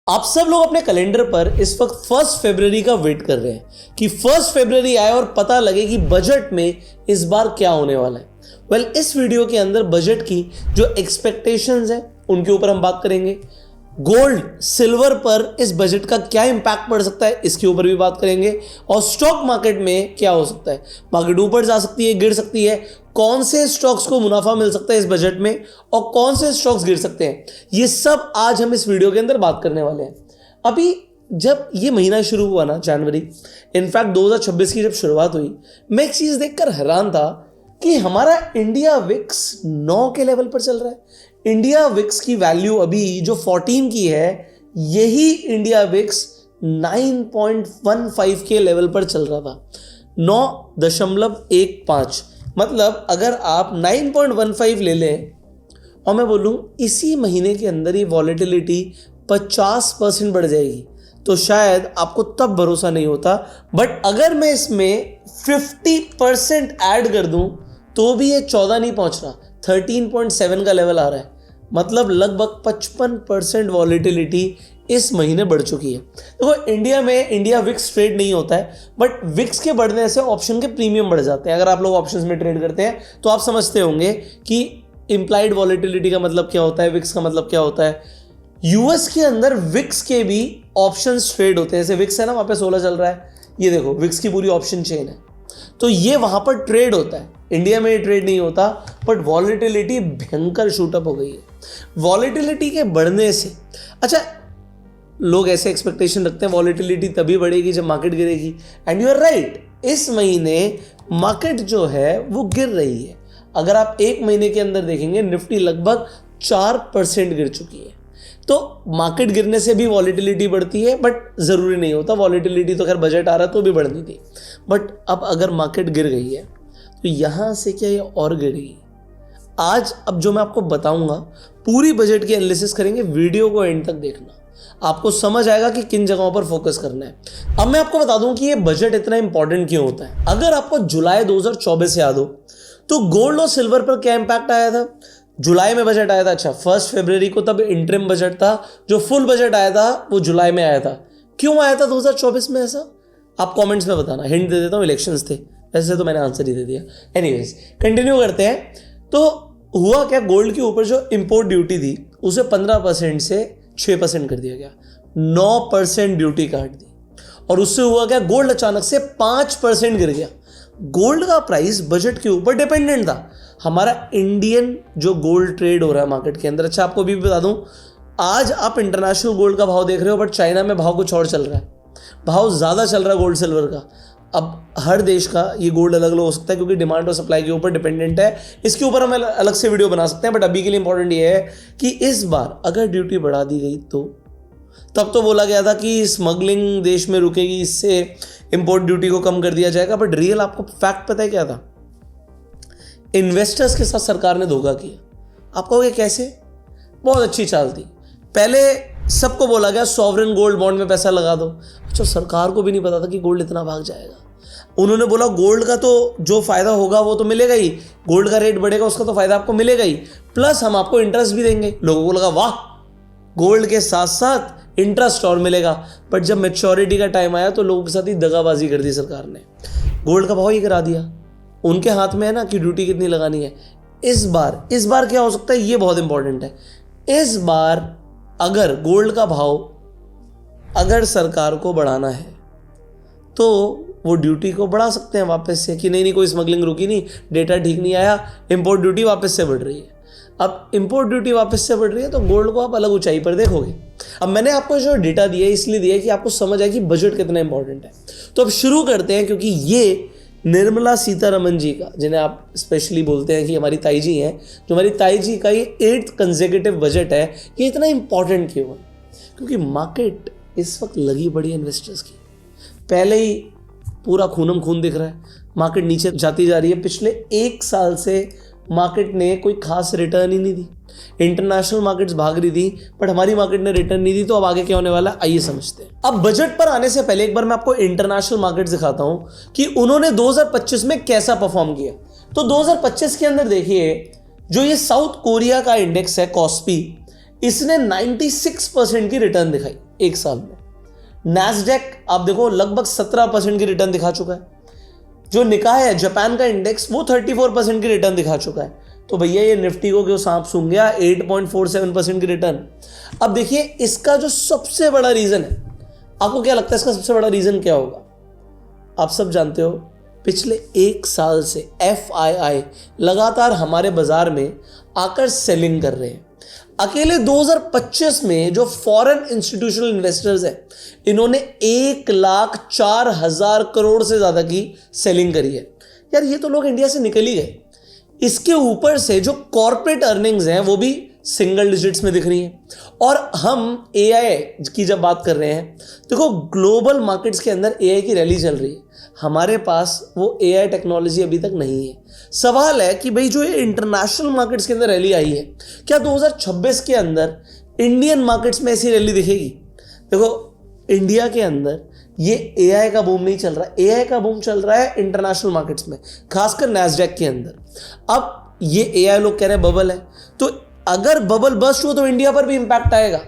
आप सब लोग अपने कैलेंडर पर इस वक्त 1 फरवरी का वेट कर रहे हैं कि 1 फरवरी आए और पता लगे कि बजट में इस बार क्या होने वाला है। वेल, इस वीडियो के अंदर बजट की जो एक्सपेक्टेशंस है उनके ऊपर हम बात करेंगे। गोल्ड सिल्वर पर इस बजट का क्या इंपैक्ट पड़ सकता है इसके ऊपर भी बात करेंगे, और स्टॉक मार्केट में क्या हो सकता है, मार्केट ऊपर जा सकती है, गिर सकती है, कौन से स्टॉक्स को मुनाफा मिल सकता है इस बजट में और कौन से स्टॉक्स गिर सकते हैं, ये सब आज हम इस वीडियो के अंदर बात करने वाले हैं। अभी जब ये महीना शुरू हुआ ना, जनवरी, इनफैक्ट 2026 की जब शुरुआत हुई, मैं एक चीज देखकर हैरान था कि हमारा इंडिया विक्स 9 के लेवल पर चल रहा है। इंडिया विक्स की वैल्यू अभी जो 14 की है, यही इंडिया विक्स 9.15 के लेवल पर चल रहा था। 9.15, मतलब अगर आप 9.15 ले लें और मैं बोलूं इसी महीने के अंदर ही वॉलेटिलिटी 50% बढ़ जाएगी, तो शायद आपको तब भरोसा नहीं होता। बट अगर मैं इसमें 50% ऐड कर दूं तो भी ये 14 नहीं पहुंच रहा, 13.7 का लेवल आ रहा है। मतलब लगभग 55% वॉलेटिलिटी इस महीने बढ़ चुकी है। देखो, इंडिया में इंडिया विक्स ट्रेड नहीं होता है, बट विक्स के बढ़ने से ऑप्शन के प्रीमियम बढ़ जाते हैं। अगर आप लोग ऑप्शंस में ट्रेड करते हैं तो आप समझते होंगे कि इंप्लाइड वॉलेटिलिटी का मतलब क्या होता है, विक्स का मतलब क्या होता है। यूएस के अंदर विक्स के भी ऑप्शंस ट्रेड होते हैं। जैसे विक्स है ना, वहां पे 16 चल रहा है, ये देखो विक्स की पूरी ऑप्शन चेन है, तो ये वहां पर ट्रेड होता है। इंडिया में ये ट्रेड नहीं होता, बट वॉलेटिलिटी भयंकर शूटअप हो गई है। वॉलेटिलिटी के बढ़ने से, अच्छा, लोग ऐसे एक्सपेक्टेशन रखते हैं वॉलेटिलिटी तभी बढ़ेगी जब मार्केट गिरेगी, एंड यू आर राइट। इस महीने मार्केट जो है वो गिर रही है। अगर आप एक महीने के अंदर देखेंगे, निफ्टी लगभग 4% गिर चुकी है। तो मार्केट गिरने से भी वॉलेटिलिटी बढ़ती है, बट ज़रूरी नहीं होता। वॉलेटिलिटी तो खैर बजट आ रहा तो भी बढ़नी थी, बट अब अगर मार्केट गिर गई है तो यहाँ से क्या ये और गिरेगी? आज अब जो मैं आपको बताऊंगा, पूरी बजट की एनालिसिस करेंगे, वीडियो को एंड तक देखना, आपको समझ आएगा कि किन जगहों पर फोकस करना है। अब मैं आपको बता दूं कि ये बजट इतना इंपॉर्टेंट क्यों होता है। अगर आपको जुलाई 2024 याद हो तो गोल्ड और सिल्वर पर क्या इंपैक्ट आया था? जुलाई में बजट आया था, अच्छा 1 फरवरी को तब इंटरिम बजट था, जो फुल बजट आया था वो जुलाई में आया था। क्यों आया था 2024 में ऐसा? आप कमेंट्स में बताना, हिंट दे देता हूँ, इलेक्शंस थे। वैसे तो मैंने आंसर ही दे दिया। एनीवेज, कंटिन्यू करते हैं। तो हुआ क्या, गोल्ड के ऊपर जो इंपोर्ट ड्यूटी थी उसे 15% से 6% कर दिया गया, 9% ड्यूटी काट दी, और उससे हुआ क्या, गोल्ड अचानक से 5% गिर गया। गोल्ड का प्राइस बजट के ऊपर डिपेंडेंट था। हमारा इंडियन जो गोल्ड ट्रेड हो रहा है मार्केट के अंदर, अच्छा आपको भी बता दूं, आज आप इंटरनेशनल गोल्ड का भाव देख रहे हो, बट चाइना में भाव कुछ और चल रहा है, भाव ज़्यादा चल रहा है गोल्ड सिल्वर का। अब हर देश का ये गोल्ड अलग अलग हो सकता है, क्योंकि डिमांड और सप्लाई के ऊपर डिपेंडेंट है। इसके ऊपर हम अलग से वीडियो बना सकते हैं, बट अभी के लिए इंपॉर्टेंट ये है कि इस बार अगर ड्यूटी बढ़ा दी गई तो, तब तो बोला गया था कि स्मगलिंग देश में रुकेगी, इससे इंपोर्ट ड्यूटी को कम कर दिया जाएगा, बट रियल आपको फैक्ट पता है क्या था? इन्वेस्टर्स के साथ सरकार ने धोखा किया। आप कहोगे कैसे? बहुत अच्छी चाल थी। पहले सबको बोला गया सॉवरेन गोल्ड बॉन्ड में पैसा लगा दो। अच्छा, सरकार को भी नहीं पता था कि गोल्ड इतना भाग जाएगा। उन्होंने बोला गोल्ड का तो जो फायदा होगा वो तो मिलेगा ही, गोल्ड का रेट बढ़ेगा उसका तो फायदा आपको मिलेगा ही, प्लस हम आपको इंटरेस्ट भी देंगे। लोगों को लगा वाह, गोल्ड के साथ साथ इंटरेस्ट और मिलेगा। बट जब मैच्योरिटी का टाइम आया तो लोगों के साथ ही दगाबाजी कर दी सरकार ने, गोल्ड का भाव ही गिरा दिया। उनके हाथ में है ना कि ड्यूटी कितनी लगानी है। इस बार क्या हो सकता है, ये बहुत इंपॉर्टेंट है। इस बार अगर गोल्ड का भाव अगर सरकार को बढ़ाना है तो वो ड्यूटी को बढ़ा सकते हैं वापस से, कि नहीं कोई स्मगलिंग रुकी नहीं, डेटा ठीक नहीं आया, इंपोर्ट ड्यूटी वापस से बढ़ रही है। अब इंपोर्ट ड्यूटी वापस से बढ़ रही है तो गोल्ड को आप अलग ऊंचाई पर देखोगे। अब मैंने आपको जो डेटा दिया है इसलिए दिया है कि आपको समझ आए कि बजट कितना इंपॉर्टेंट है। तो अब शुरू करते हैं, क्योंकि ये निर्मला सीतारमन जी का, जिन्हें आप स्पेशली बोलते हैं कि हमारी ताई जी हैं, जो हमारी ताई जी का ये 8th कंसेक्यूटिव बजट है, ये इतना इंपॉर्टेंट क्यों है? क्योंकि मार्केट इस वक्त लगी पड़ी है इन्वेस्टर्स की। पहले ही पूरा खूनम खून दिख रहा है, मार्केट नीचे जाती जा रही है। पिछले 1 साल से मार्केट ने कोई खास रिटर्न ही नहीं दी। इंटरनेशनल मार्केट्स भाग रही थी, बट हमारी मार्केट ने रिटर्न नहीं दी। तो अब आगे क्या होने वाला है, आइए समझते हैं। अब बजट पर आने से पहले एक बार मैं आपको इंटरनेशनल मार्केट दिखाता हूं कि उन्होंने 2025 में कैसा परफॉर्म किया। तो 2025 के अंदर देखिए, जो ये साउथ कोरिया का इंडेक्स है कॉस्पी, इसने 96% की रिटर्न दिखाई। एक साल में। नैस्डैक आप देखो लगभग 17% की रिटर्न दिखा चुका है। जो निकाय है जापान का इंडेक्स वो 34% की रिटर्न दिखा चुका है। तो भैया ये निफ्टी को क्यों सांप सूंघ गया, 8.47% की रिटर्न। अब देखिए इसका जो सबसे बड़ा रीजन है, आपको क्या लगता है इसका सबसे बड़ा रीजन क्या होगा? आप सब जानते हो पिछले एक साल से FII लगातार हमारे बाजार में आकर सेलिंग कर रहे हैं। अकेले 2025 में जो फॉरेन इंस्टीट्यूशनल इन्वेस्टर्स हैं, इन्होंने 1,04,000 करोड़ से ज्यादा की सेलिंग करी है। यार ये तो लोग इंडिया से निकल ही गए। इसके ऊपर से जो कॉर्पोरेट अर्निंग्स हैं वो भी सिंगल डिजिट्स में दिख रही हैं। और हम AI की जब बात कर रहे हैं, देखो ग्लोबल मार्केट्स के अंदर AI की रैली चल रही है, हमारे पास वो AI टेक्नोलॉजी अभी तक नहीं है। सवाल है कि भाई जो ये इंटरनेशनल मार्केट्स के अंदर रैली आई है, क्या 2026 के अंदर इंडियन मार्केट्स में ऐसी रैली दिखेगी? देखो इंडिया के अंदर ये AI का बूम नहीं चल रहा, AI का बूम चल रहा है इंटरनेशनल मार्केट्स में, खासकर नैस्डैक के अंदर। अब ये AI लोग कह रहे हैं बबल है, तो अगर बबल बस्ट हो तो इंडिया पर भी इंपैक्ट आएगा।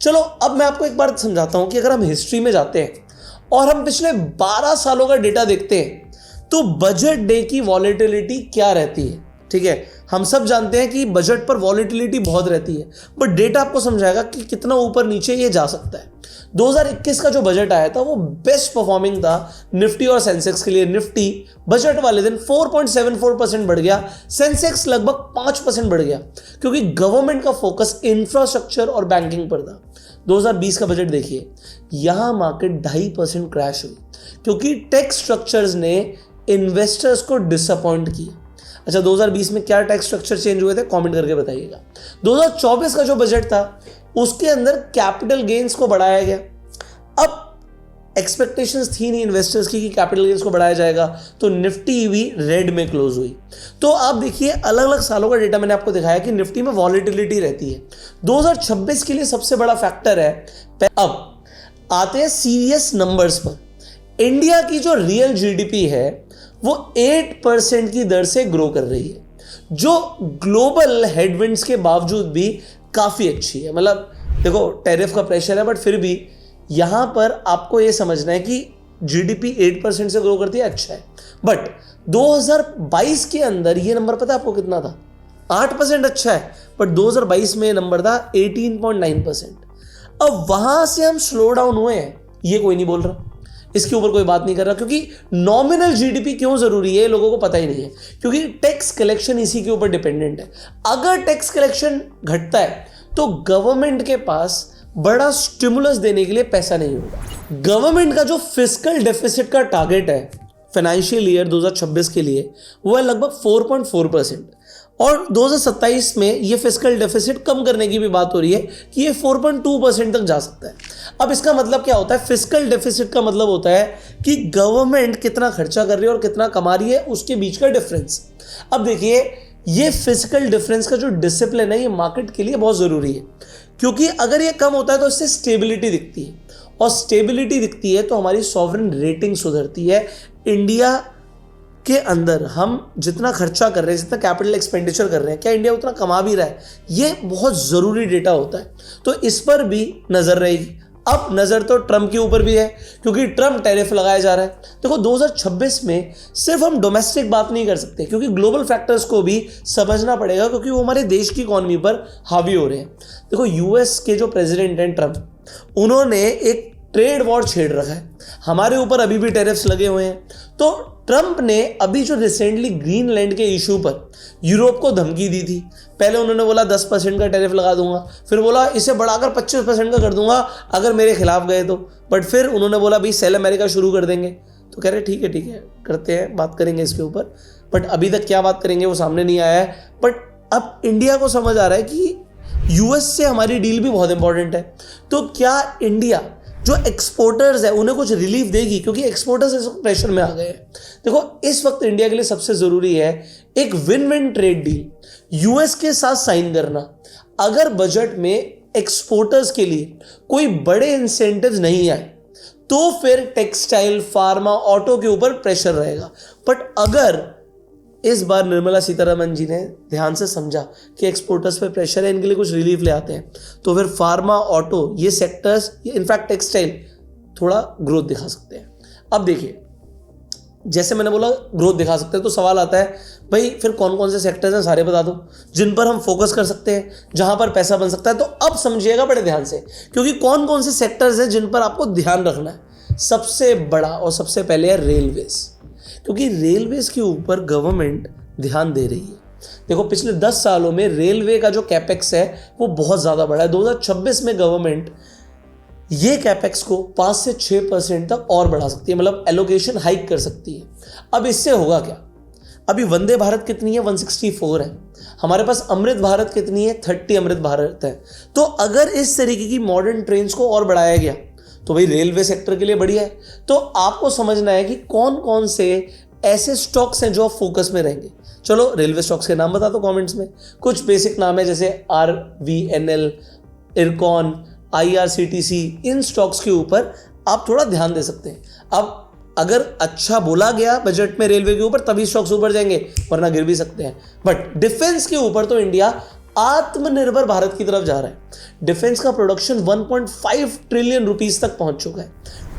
चलो अब मैं आपको एक बार समझाता हूं कि अगर हम हिस्ट्री में जाते हैं और हम पिछले 12 सालों का डेटा देखते हैं तो बजट डे की वॉलेटिलिटी क्या रहती है। ठीक है, हम सब जानते हैं कि बजट पर वॉलेटिलिटी बहुत रहती है, बट डेटा आपको समझाएगा कि कितना ऊपर नीचे ये जा सकता है। 2021 का जो बजट आया था वो बेस्ट परफॉर्मिंग था निफ्टी और सेंसेक्स के लिए। निफ्टी बजट वाले दिन 4.74% बढ़ गया, सेंसेक्स लगभग 5% बढ़ गया, क्योंकि गवर्नमेंट का फोकस इंफ्रास्ट्रक्चर और बैंकिंग पर था। 2020 का बजट देखिए, यहां मार्केट 2.5% क्रैश हुई, क्योंकि टैक्स स्ट्रक्चर्स ने इन्वेस्टर्स को डिसअपॉइंट किया। अच्छा 2020 में क्या टैक्स स्ट्रक्चर चेंज हुए थे, कमेंट करके बताइएगा। 2024 का जो बजट था उसके अंदर कैपिटल गेन्स को बढ़ाया गया। अब एक्सपेक्टेशंस थी नहीं इन्वेस्टर्स की कि कैपिटल गेन्स को बढ़ाया जाएगा, तो निफ्टी भी रेड में क्लोज हुई। तो आप देखिए अलग अलग सालों का डेटा मैंने आपको दिखाया कि निफ्टी में वॉलेटिलिटी रहती है। 2026 के लिए सबसे बड़ा फैक्टर है। अब आते हैं सीरियस नंबर्स पर। इंडिया की जो रियल GDP है वो 8% की दर से ग्रो कर रही है, जो ग्लोबल हेडविंड्स के बावजूद भी काफी अच्छी है। मतलब देखो टैरिफ का प्रेशर है, बट फिर भी यहां पर आपको यह समझना है कि GDP 8% से ग्रो करती है, अच्छा है। बट 2022 के अंदर ये नंबर पता है आपको कितना था? 8%, अच्छा है, बट 2022 में नंबर था 18.9%। अब वहां से हम स्लो डाउन हुए हैं, ये कोई नहीं बोल रहा, इसके ऊपर कोई बात नहीं कर रहा, क्योंकि नॉमिनल GDP क्यों जरूरी है लोगों को पता ही नहीं है, क्योंकि टैक्स कलेक्शन इसी के ऊपर डिपेंडेंट है। अगर टैक्स कलेक्शन घटता है तो गवर्नमेंट के पास बड़ा स्टिमुलस देने के लिए पैसा नहीं होगा। गवर्नमेंट का जो फिस्कल डेफिसिट का टारगेट है फाइनेंशियल ईयर 2026 के लिए वो है लगभग 4.4%, और 2027 में ये फिस्कल डेफिसिट कम करने की भी बात हो रही है कि ये 4.2% तक जा सकता है। अब इसका मतलब क्या होता है? फिस्कल डेफिसिट का मतलब होता है कि गवर्नमेंट कितना खर्चा कर रही है और कितना कमा रही है, उसके बीच का डिफरेंस। अब देखिए ये फिजिकल डिफरेंस का जो डिसिप्लिन है ये मार्केट के लिए बहुत ज़रूरी है, क्योंकि अगर ये कम होता है तो इससे स्टेबिलिटी दिखती है, और स्टेबिलिटी दिखती है तो हमारी सॉवरेन रेटिंग सुधरती है। इंडिया के अंदर हम जितना खर्चा कर रहे हैं, जितना कैपिटल एक्सपेंडिचर कर रहे हैं, क्या इंडिया उतना कमा भी रहा है? ये बहुत ज़रूरी डेटा होता है, तो इस पर भी नज़र रहेगी। अब नज़र तो ट्रम्प के ऊपर भी है, क्योंकि ट्रम्प टैरिफ लगाया जा रहा है। देखो 2026 में सिर्फ हम डोमेस्टिक बात नहीं कर सकते, क्योंकि ग्लोबल फैक्टर्स को भी समझना पड़ेगा, क्योंकि वो हमारे देश की इकॉनमी पर हावी हो रहे हैं। देखो US के जो प्रेसिडेंट हैं ट्रम्प, उन्होंने एक ट्रेड वॉर छेड़ रखा है, हमारे ऊपर अभी भी टैरिफ्स लगे हुए हैं। तो ट्रम्प ने अभी जो रिसेंटली ग्रीनलैंड के इशू पर यूरोप को धमकी दी थी, पहले उन्होंने बोला 10% का टैरिफ लगा दूंगा, फिर बोला इसे बढ़ाकर 25% का कर दूंगा अगर मेरे खिलाफ गए तो, बट फिर उन्होंने बोला भाई सेल अमेरिका शुरू कर देंगे। तो कह रहे ठीक है करते हैं, बात करेंगे इसके ऊपर, बट अभी तक क्या बात करेंगे वो सामने नहीं आया है। बट अब इंडिया को समझ आ रहा है कि US से हमारी डील भी बहुत इंपॉर्टेंट है, तो क्या इंडिया जो एक्सपोर्टर्स है उन्हें कुछ रिलीफ देगी, क्योंकि एक्सपोर्टर्स इस वक्त प्रेशर में आ गए हैं। देखो इस वक्त इंडिया के लिए सबसे जरूरी है एक win win trade deal US के साथ साइन करना। अगर बजट में एक्सपोर्टर्स के लिए कोई बड़े इंसेंटिव्स नहीं आए तो फिर टेक्सटाइल, फार्मा, ऑटो के ऊपर प्रेशर रहेगा। बट अगर इस बार निर्मला सीतारमण जी ने ध्यान से समझा कि एक्सपोर्टर्स पे प्रेशर है, इनके लिए कुछ रिलीफ ले आते हैं, तो फिर फार्मा, ऑटो, ये सेक्टर्स, इनफैक्ट टेक्सटाइल थोड़ा ग्रोथ दिखा सकते हैं। अब देखिए, जैसे मैंने बोला ग्रोथ दिखा सकते हैं, तो सवाल आता है भाई फिर कौन कौन से सेक्टर्स हैं सारे बता दो जिन पर हम फोकस कर सकते हैं, जहां पर पैसा बन सकता है। तो अब समझिएगा बड़े ध्यान से, क्योंकि कौन कौन से सेक्टर्स हैं जिन पर आपको ध्यान रखना है। सबसे बड़ा और सबसे पहले है रेलवेज, क्योंकि रेलवेज के ऊपर गवर्नमेंट ध्यान दे रही है। देखो पिछले 10 सालों में रेलवे का जो कैपेक्स है वो बहुत ज़्यादा बढ़ा है। 2026 में गवर्नमेंट ये कैपेक्स को 5 से 6% तक और बढ़ा सकती है, मतलब एलोकेशन हाइक कर सकती है। अब इससे होगा क्या? अभी वंदे भारत कितनी है? 164 है। हमारे पास अमृत भारत कितनी है? 30 अमृत भारत है। तो अगर इस तरीके की मॉडर्न ट्रेन्स को और बढ़ाया गया तो भाई रेलवे सेक्टर के लिए बढ़िया है। तो आपको समझना है कि कौन कौन से ऐसे स्टॉक्स हैं जो आप फोकस में रहेंगे। चलो रेलवे स्टॉक्स के नाम बता दो कमेंट्स में। कुछ बेसिक नाम है जैसे RVNL, इरकॉन, IRCTC, इन स्टॉक्स के ऊपर आप थोड़ा ध्यान दे सकते हैं। अब अगर अच्छा बोला गया बजट में रेलवे के ऊपर तभी स्टॉक्स ऊपर जाएंगे, वरना गिर भी सकते हैं। बट डिफेंस के ऊपर तो इंडिया आत्मनिर्भर भारत की तरफ जा रहा है। डिफेंस का प्रोडक्शन 1.5 ट्रिलियन रुपीस तक पहुंच चुका है।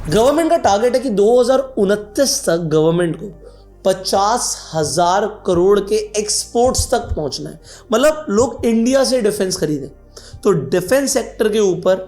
गवर्नमेंट का टारगेट है कि 2029 तक गवर्नमेंट को 50,000 करोड़ के एक्सपोर्ट्स तक पहुंचना है, मतलब लोग इंडिया से डिफेंस खरीदें। तो डिफेंस सेक्टर के ऊपर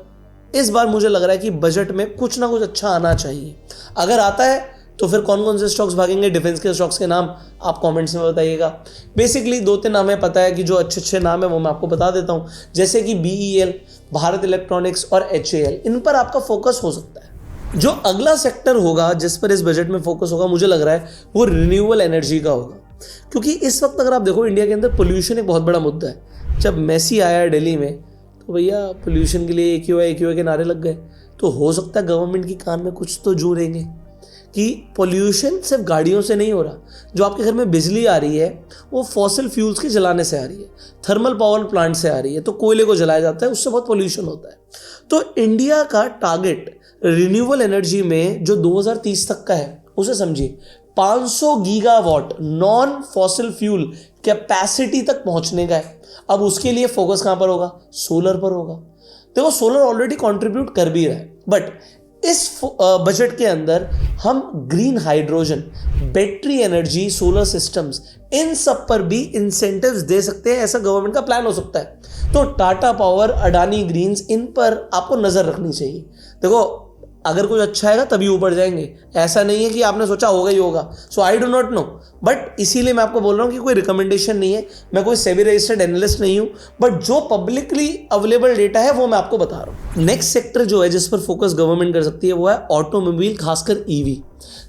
इस बार मुझे लग रहा है कि बजट में कुछ ना कुछ अच्छा आना चाहिए। अगर आता है तो फिर कौन कौन से स्टॉक्स भागेंगे, डिफेंस के स्टॉक्स के नाम आप कमेंट्स में बताइएगा। बेसिकली 2-3 नाम है पता है कि जो अच्छे अच्छे नाम है वो मैं आपको बता देता हूँ, जैसे कि BEL, भारत इलेक्ट्रॉनिक्स और HAL, इन पर आपका फोकस हो सकता है। जो अगला सेक्टर होगा जिस पर इस बजट में फोकस होगा मुझे लग रहा है वो रिन्यूएबल एनर्जी का होगा, क्योंकि इस वक्त अगर आप देखो इंडिया के अंदर पोल्यूशन एक बहुत बड़ा मुद्दा है। जब मेसी आया दिल्ली में तो भैया पोल्यूशन के लिए AQI के नारे लग गए। तो हो सकता है गवर्नमेंट की कान में कुछ तो जोर रहेंगे कि पोल्यूशन सिर्फ गाड़ियों से नहीं हो रहा, जो आपके घर में बिजली आ रही है वो फॉसिल फ्यूल्स के जलाने से आ रही है, थर्मल पावर प्लांट से आ रही है, तो कोयले को जलाया जाता है, उससे बहुत पोल्यूशन होता है। तो इंडिया का टारगेट रिन्यूएबल एनर्जी में जो 2030 तक का है उसे समझिए 500 gigawatt non fossil fuel capacity तक पहुंचने का है। अब उसके लिए फोकस कहां पर होगा? सोलर पर होगा। देखो सोलर ऑलरेडी कंट्रीब्यूट कर भी रहा है, बट इस बजट के अंदर हम green hydrogen, battery energy, solar systems, इन सब पर भी इंसेंटिव्स दे सकते हैं। ऐसा गवर्नमेंट का प्लान हो सकता है। तो टाटा पावर, अडानी ग्रीन्स, इन पर आपको नजर रखनी चाहिए। देखो अगर कुछ अच्छा आएगा तभी ऊपर जाएंगे, ऐसा नहीं है कि आपने सोचा होगा ही होगा। So I do not know, but इसीलिए मैं आपको बोल रहा हूँ कि कोई रिकमेंडेशन नहीं है, मैं कोई सेबी रजिस्टर्ड एनालिस्ट नहीं हूँ, बट जो पब्लिकली अवेलेबल डेटा है वो मैं आपको बता रहा हूँ। नेक्स्ट सेक्टर जो है जिस पर फोकस गवर्नमेंट कर सकती है वो है ऑटोमोबाइल, खासकर EV।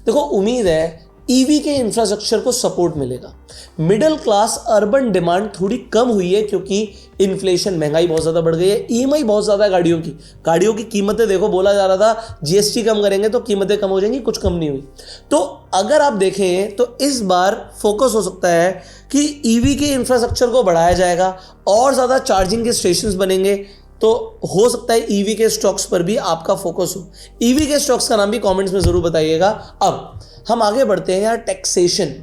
देखो उम्मीद है EV के इंफ्रास्ट्रक्चर को सपोर्ट मिलेगा। मिडिल क्लास अर्बन डिमांड थोड़ी कम हुई है क्योंकि इन्फ्लेशन, महंगाई बहुत ज़्यादा बढ़ गई है, EMI बहुत ज़्यादा है गाड़ियों की कीमतें देखो, बोला जा रहा था GST कम करेंगे तो कीमतें कम हो जाएंगी, कुछ कम नहीं हुई। तो अगर आप देखें तो इस बार फोकस हो सकता है कि EV के इंफ्रास्ट्रक्चर को बढ़ाया जाएगा और ज़्यादा चार्जिंग के स्टेशन बनेंगे। तो हो सकता है EV के स्टॉक्स पर भी आपका फोकस हो। EV के स्टॉक्स का नाम भी कमेंट्स में ज़रूर बताइएगा। अब हम आगे बढ़ते हैं यार, टैक्सेशन।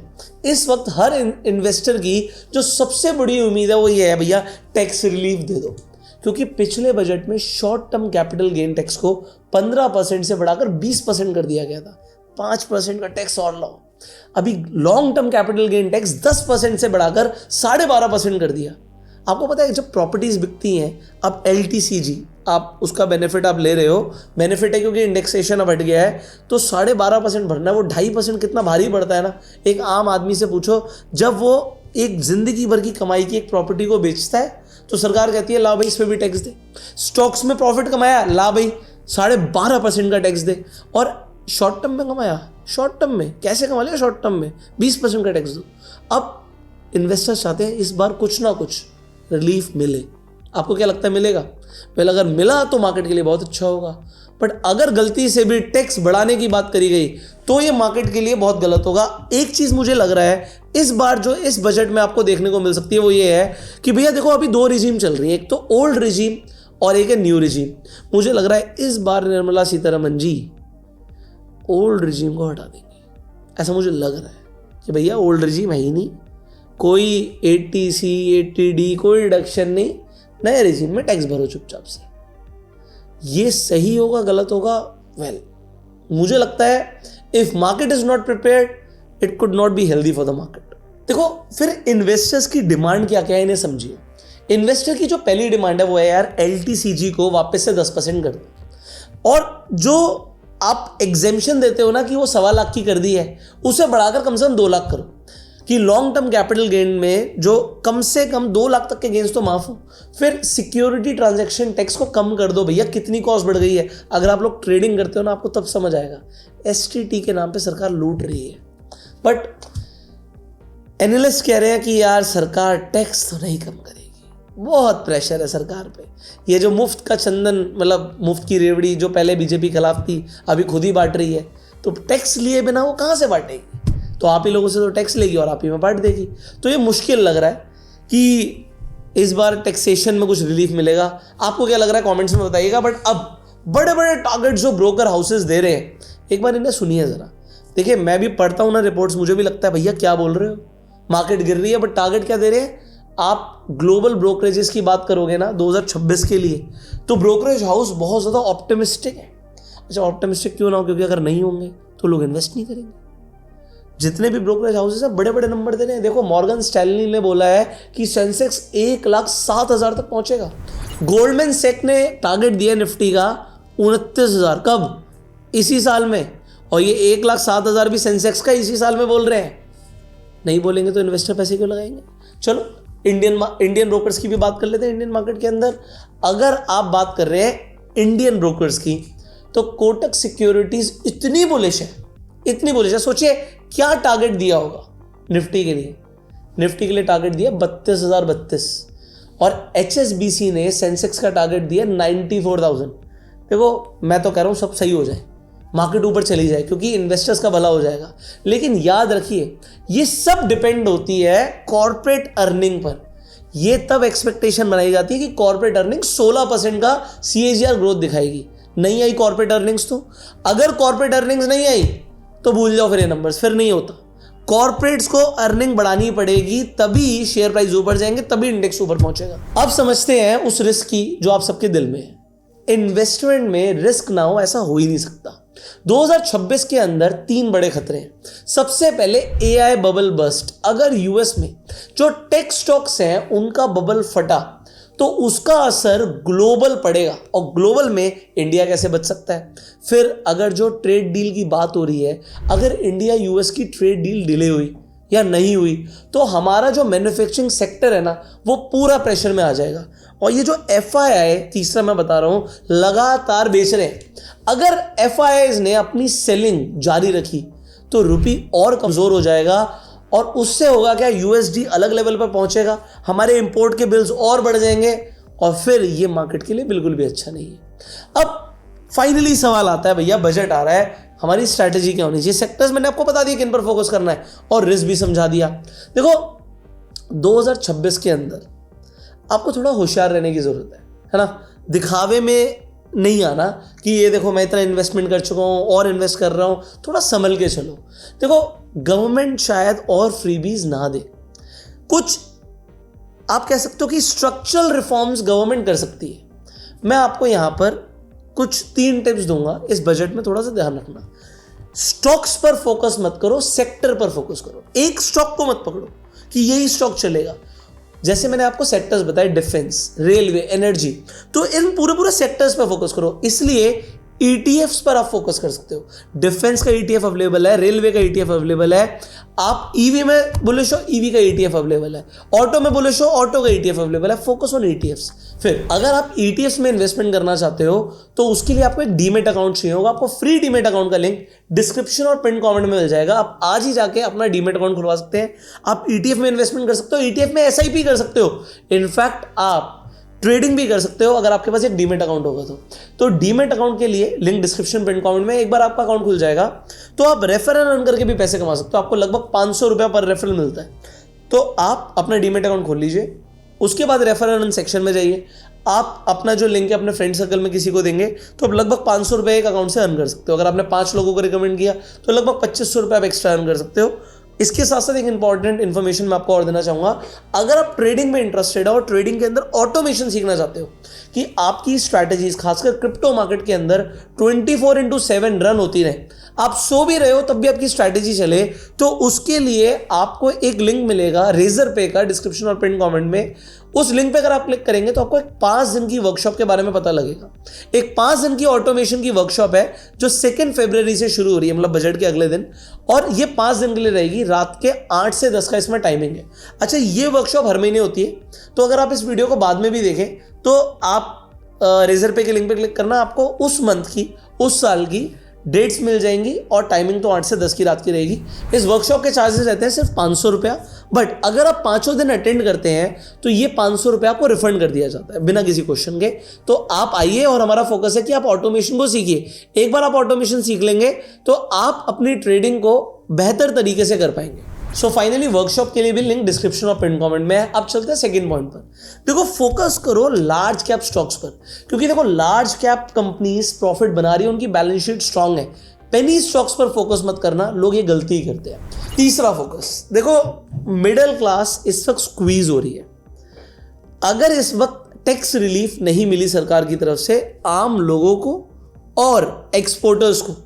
इस वक्त हर इन्वेस्टर की जो सबसे बड़ी उम्मीद है वो ये है भैया टैक्स रिलीफ दे दो, क्योंकि पिछले बजट में short term capital gain tax को 15% से बढ़ाकर 20% कर दिया गया था। 5% का टैक्स और लाओ। अभी long term capital gain tax 10% से बढ़ाकर 12.5% कर दिया। आपको पता है जब प्रॉपर्टीज बिकती हैं, अब LTCG आप उसका बेनिफिट आप ले रहे हो, बेनिफिट है क्योंकि इंडेक्सेशन अब हट गया है, तो 12.5% भरना है। वो 2.5% कितना भारी पड़ता है ना। एक आम आदमी से पूछो, जब वो एक जिंदगी भर की कमाई की एक प्रॉपर्टी को बेचता है तो सरकार कहती है ला भाई इस पर भी टैक्स दे। स्टॉक्स में प्रॉफिट कमाया, ला भाई 12.5% का टैक्स दे। और शॉर्ट टर्म में कमाया, शॉर्ट टर्म में कैसे कमा लिया, शॉर्ट टर्म में 20% का टैक्स दो। अब इन्वेस्टर्स चाहते हैं इस बार कुछ ना कुछ रिलीफ मिले। आपको क्या लगता है मिलेगा? पहले अगर मिला तो मार्केट के लिए बहुत अच्छा होगा, बट अगर गलती से भी टैक्स बढ़ाने की बात करी गई तो ये मार्केट के लिए बहुत गलत होगा। एक चीज मुझे लग रहा है इस बार जो इस बजट में आपको देखने को मिल सकती है वो ये है कि भैया देखो अभी 2 रिजीम चल रही है, एक तो ओल्ड रिजीम और एक है न्यू रिजीम। मुझे लग रहा है इस बार निर्मला सीतारमण जी ओल्ड रिजीम को हटा देंगे। ऐसा मुझे लग रहा है कि भैया ओल्ड रिजीम है ही नहीं, कोई 80C 80D कोई डिडक्शन नहीं, नए रेजिम में टैक्स भरो चुपचाप से। ये सही होगा गलत होगा, वेल मुझे लगता है if market is not prepared it could not be healthy for the market. देखो फिर इन्वेस्टर्स की डिमांड क्या क्या है इन्हें समझिए। इन्वेस्टर की जो पहली डिमांड है वो है यार LTCG को वापस से 10% कर दो, और जो आप एग्जेम्पशन देते हो ना कि वो 1.25 लाख की कर दी है, उसे बढ़ाकर कम से कम 2 लाख करो, कि लॉन्ग टर्म कैपिटल गेन में जो कम से कम 2 लाख तक के गेन्स तो माफ हो। फिर सिक्योरिटी ट्रांजैक्शन टैक्स को कम कर दो भैया, कितनी कॉस्ट बढ़ गई है। अगर आप लोग ट्रेडिंग करते हो ना आपको तब समझ आएगा, STT के नाम पे सरकार लूट रही है। बट एनालिस्ट कह रहे हैं कि यार सरकार टैक्स तो नहीं कम करेगी, बहुत प्रेशर है सरकार पे। ये जो मुफ्त का चंदन, मतलब मुफ्त की रेवड़ी जो पहले बीजेपी खिलाफ थी अभी खुद ही बांट रही है, तो टैक्स लिए बिना वो कहाँ से बांटेगी, तो आप ही लोगों से तो टैक्स लेगी और आप ही में बांट देगी। तो ये मुश्किल लग रहा है कि इस बार टैक्सेशन में कुछ रिलीफ मिलेगा। आपको क्या लग रहा है कमेंट्स में बताइएगा। बट अब बड़े बड़े टारगेट जो ब्रोकर हाउसेस दे रहे हैं, एक बार इन्हें सुनिए ज़रा। देखिए मैं भी पढ़ता हूँ ना रिपोर्ट्स, मुझे भी लगता है भैया क्या बोल रहे हो, मार्केट गिर रही है, बट टारगेट क्या दे रहे हैं। आप ग्लोबल ब्रोकरेजेस की बात करोगे ना 2026 के लिए, तो ब्रोकरेज हाउस बहुत ज़्यादा ऑप्टिमिस्टिक है। अच्छा ऑप्टिमिस्टिक क्यों ना हो, क्योंकि अगर नहीं होंगे तो लोग इन्वेस्ट नहीं करेंगे। जितने भी ब्रोकरेज हाउसेस हैं बड़े बड़े नंबर दे रहे हैं। देखो मॉर्गन स्टैनली ने बोला है कि सेंसेक्स 1,07,000 तक पहुंचेगा। गोल्डमैन सैक ने टारगेट दिया निफ्टी का 29,000, कब, इसी साल में। और ये 1,07,000 भी सेंसेक्स का इसी साल में बोल रहे हैं। नहीं बोलेंगे तो इन्वेस्टर पैसे क्यों लगाएंगे। चलो इंडियन ब्रोकर्स की भी बात कर लेते हैं। इंडियन मार्केट के अंदर अगर आप बात कर रहे हैं इंडियन ब्रोकर्स की, तो कोटक सिक्योरिटीज इतनी बुलिश है। सोचिए क्या टारगेट दिया होगा निफ्टी के लिए। निफ्टी के लिए टारगेट दिया 32,032 और HSBC ने सेंसेक्स का टारगेट दिया 94,000। देखो मैं तो कह रहा हूं सब सही हो जाए, मार्केट ऊपर चली जाए, क्योंकि इन्वेस्टर्स का भला हो जाएगा। लेकिन याद रखिए ये सब डिपेंड होती है कॉर्पोरेट अर्निंग पर। ये तब एक्सपेक्टेशन बनाई जाती है कि कॉर्पोरेट अर्निंग 16% का CAGR ग्रोथ दिखाएगी। नहीं आई कॉर्पोरेट अर्निंग्स, तो अगर कॉर्पोरेट अर्निंग्स नहीं आई तो भूल जाओ, फिर ये नंबर्स फिर नहीं होता। कॉर्पोरेट्स को अर्निंग बढ़ानी पड़ेगी, तभी शेयर प्राइस ऊपर जाएंगे, तभी इंडेक्स ऊपर पहुंचेगा। अब समझते हैं उस रिस्क की जो आप सबके दिल में है। इन्वेस्टमेंट में रिस्क ना हो ऐसा हो ही नहीं सकता। 2026 के अंदर 3 बड़े खतरे हैं। सबसे पहले AI बबल बस्ट। अगर US में जो टेक स्टॉक्स हैं उनका बबल फटा तो उसका असर ग्लोबल पड़ेगा, और ग्लोबल में इंडिया कैसे बच सकता है। फिर अगर जो ट्रेड डील की बात हो रही है, अगर इंडिया US की ट्रेड डील डिले हुई या नहीं हुई तो हमारा जो मैन्युफैक्चरिंग सेक्टर है ना वो पूरा प्रेशर में आ जाएगा। और ये जो FII, तीसरा मैं बता रहा हूं, लगातार बेच रहे हैं। अगर FIIs ने अपनी सेलिंग जारी रखी तो रुपी और कमजोर हो जाएगा, और उससे होगा क्या, USD अलग लेवल पर पहुंचेगा, हमारे इंपोर्ट के बिल्स और बढ़ जाएंगे, और फिर ये मार्केट के लिए बिल्कुल भी अच्छा नहीं है। अब फाइनली सवाल आता है भैया बजट आ रहा है, हमारी स्ट्रैटेजी क्या होनी चाहिए। सेक्टर्स मैंने आपको बता दिया किन पर फोकस करना है, और रिस्क भी समझा दिया। देखो 2026 के अंदर आपको थोड़ा होशियार रहने की जरूरत है ना। दिखावे में नहीं आना कि ये देखो मैं इतना इन्वेस्टमेंट कर चुका हूँ और इन्वेस्ट कर रहा हूँ, थोड़ा संभल के चलो। देखो गवर्नमेंट शायद और फ्रीबीज ना दे, कुछ आप कह सकते हो कि स्ट्रक्चरल रिफॉर्म्स गवर्नमेंट कर सकती है। मैं आपको यहाँ पर कुछ 3 टिप्स दूंगा, इस बजट में थोड़ा सा ध्यान रखना। स्टॉक्स पर फोकस मत करो, सेक्टर पर फोकस करो। एक स्टॉक को मत पकड़ो कि यही स्टॉक चलेगा। जैसे मैंने आपको सेक्टर्स बताए, डिफेंस, रेलवे, एनर्जी, तो इन पूरे सेक्टर्स पर फोकस करो। इसलिए ETFs पर आप फोकस कर सकते हो। डिफेंस का ETF अवेलेबल है, रेलवे का ETF अवेलेबल है, आप EV में बुलिश हो, EV का ETF अवेलेबल है, ऑटो में बुलिश हो, ऑटो का ETF अवेलेबल है। Focus on ETFs। फिर अगर आप ETFs में इन्वेस्टमेंट करना चाहते हो तो उसके लिए आपको एक डीमेट अकाउंट चाहिए होगा। आपको फ्री डीमेट अकाउंट का लिंक डिस्क्रिप्शन और पिन कमेंट में मिल जाएगा। आप आज ही जाके अपना डीमेट अकाउंट खुलवा सकते हैं। आप ETF में इन्वेस्टमेंट कर सकते हो, ETF में SIP कर सकते हो, इनफैक्ट आप ट्रेडिंग भी कर सकते हो अगर आपके पास एक डीमेट अकाउंट होगा तो डीमेट अकाउंट के लिए लिंक डिस्क्रिप्शन पिन कमेंट में। एक बार आपका अकाउंट खुल जाएगा तो आप रेफरल रन करके भी पैसे कमा सकते हो। आपको लगभग 500 रुपया पर रेफरल मिलता है। तो आप अपना डीमेट अकाउंट खोल लीजिए, उसके बाद रेफरल रन सेक्शन में जाइए, आप अपना जो लिंक है अपने फ्रेंड सर्कल में किसी को देंगे तो आप लगभग 500 रुपये एक अकाउंट से अर्न कर सकते हो। अगर आपने 5 लोगों को रिकमेंड किया तो लगभग 2500 रुपये आप एक्स्ट्रा अर्न कर सकते हो। इसके साथ साथ एक इंपॉर्टेंट इन्फॉर्मेशन मैं आपको और देना चाहूँगा, अगर आप ट्रेडिंग में इंटरेस्टेड हो और ट्रेडिंग के अंदर ऑटोमेशन सीखना चाहते हो कि आपकी स्ट्रैटेजीज खासकर क्रिप्टो मार्केट के अंदर 24/7 रन होती रहे, आप सो भी रहे हो तब भी आपकी स्ट्रैटेजी चले, तो उसके लिए आपको एक लिंक मिलेगा रेजरपे का डिस्क्रिप्शन और पिन कमेंट में। उस लिंक पे अगर आप क्लिक करेंगे तो आपको एक 5 दिन की वर्कशॉप के बारे में पता लगेगा। एक 5 दिन की ऑटोमेशन की वर्कशॉप है जो 2 फरवरी से शुरू हो रही है, मतलब बजट के अगले दिन, और ये 5 दिन के लिए रहेगी। रात के 8 से 10 का इसमें टाइमिंग है। अच्छा, ये वर्कशॉप हर महीने होती है, तो अगर आप इस वीडियो को बाद में भी देखें तो आप रेजरपे के लिंक पे क्लिक करना, आपको उस मंथ की, उस साल की डेट्स मिल जाएंगी और टाइमिंग तो 8 से 10 की रात की रहेगी। इस वर्कशॉप के चार्जेस रहते हैं सिर्फ 500 रुपया, बट अगर आप 5 दिन अटेंड करते हैं तो ये 500 रुपया आपको रिफंड कर दिया जाता है बिना किसी क्वेश्चन के। तो आप आइए, और हमारा फोकस है कि आप ऑटोमेशन को सीखिए। एक बार आप ऑटोमेशन सीख लेंगे तो आप अपनी ट्रेडिंग को बेहतर तरीके से कर पाएंगे। सो फाइनली वर्कशॉप के लिए भी लिंक डिस्क्रिप्शन और पिन कमेंट में है। अब चलते हैं सेकंड पॉइंट पर। देखो, फोकस करो लार्ज कैप स्टॉक्स पर, क्योंकि देखो लार्ज कैप कंपनीज प्रॉफिट बना रही है, उनकी बैलेंस शीट स्ट्रांग है। पेनी स्टॉक्स पर फोकस मत करना, लोग ये गलती ही करते हैं। तीसरा फोकस, देखो मिडिल क्लास इस वक्त स्क्वीज हो रही है। अगर इस वक्त टैक्स रिलीफ नहीं मिली सरकार की तरफ से आम लोगों को और एक्सपोर्टर्स को,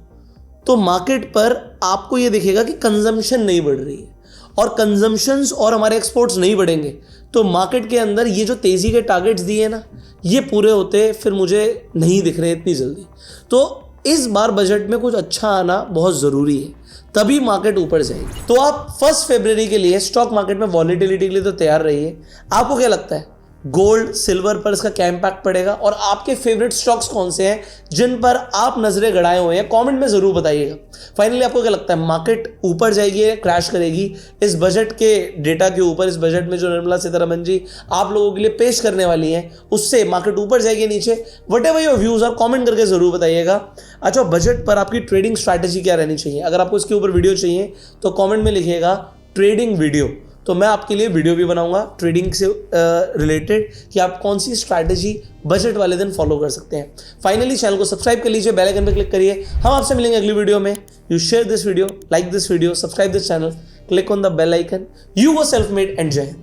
तो मार्केट पर आपको ये दिखेगा कि कंजम्पशन नहीं बढ़ रही है, और कंजम्पशंस और हमारे एक्सपोर्ट्स नहीं बढ़ेंगे तो मार्केट के अंदर ये जो तेजी के टारगेट्स दिए ना, ये पूरे होते फिर मुझे नहीं दिख रहे इतनी जल्दी। तो इस बार बजट में कुछ अच्छा आना बहुत ज़रूरी है, तभी मार्केट ऊपर जाएगी। तो आप 1 फरवरी के लिए स्टॉक मार्केट में वॉलेटिलिटी के लिए तो तैयार रहिए। आपको क्या लगता है गोल्ड सिल्वर पर इसका क्या इंपैक्ट पड़ेगा, और आपके फेवरेट स्टॉक्स कौन से हैं जिन पर आप नजरें गड़ाए हुए हैं, कमेंट में जरूर बताइएगा। फाइनली आपको क्या लगता है मार्केट ऊपर जाएगी या क्रैश करेगी इस बजट के डेटा के ऊपर? इस बजट में जो निर्मला सीतारमण जी आप लोगों के लिए पेश करने वाली हैं, उससे मार्केट ऊपर जाएगी नीचे? Whatever your views are, comment करके जरूर बताइएगा। अच्छा, बजट पर आपकी ट्रेडिंग स्ट्रैटेजी क्या रहनी चाहिए? अगर आपको इसके ऊपर वीडियो चाहिए तो कॉमेंट में लिखिएगा ट्रेडिंग वीडियो, तो मैं आपके लिए वीडियो भी बनाऊंगा ट्रेडिंग से रिलेटेड कि आप कौन सी स्ट्रैटेजी बजट वाले दिन फॉलो कर सकते हैं। फाइनली चैनल को सब्सक्राइब कर लीजिए, बेल आइकन पर क्लिक करिए। हम आपसे मिलेंगे अगली वीडियो में। You share this video, like this video, subscribe this channel, click on the bell icon. You वो सेल्फ मेड एंड जय हिंद।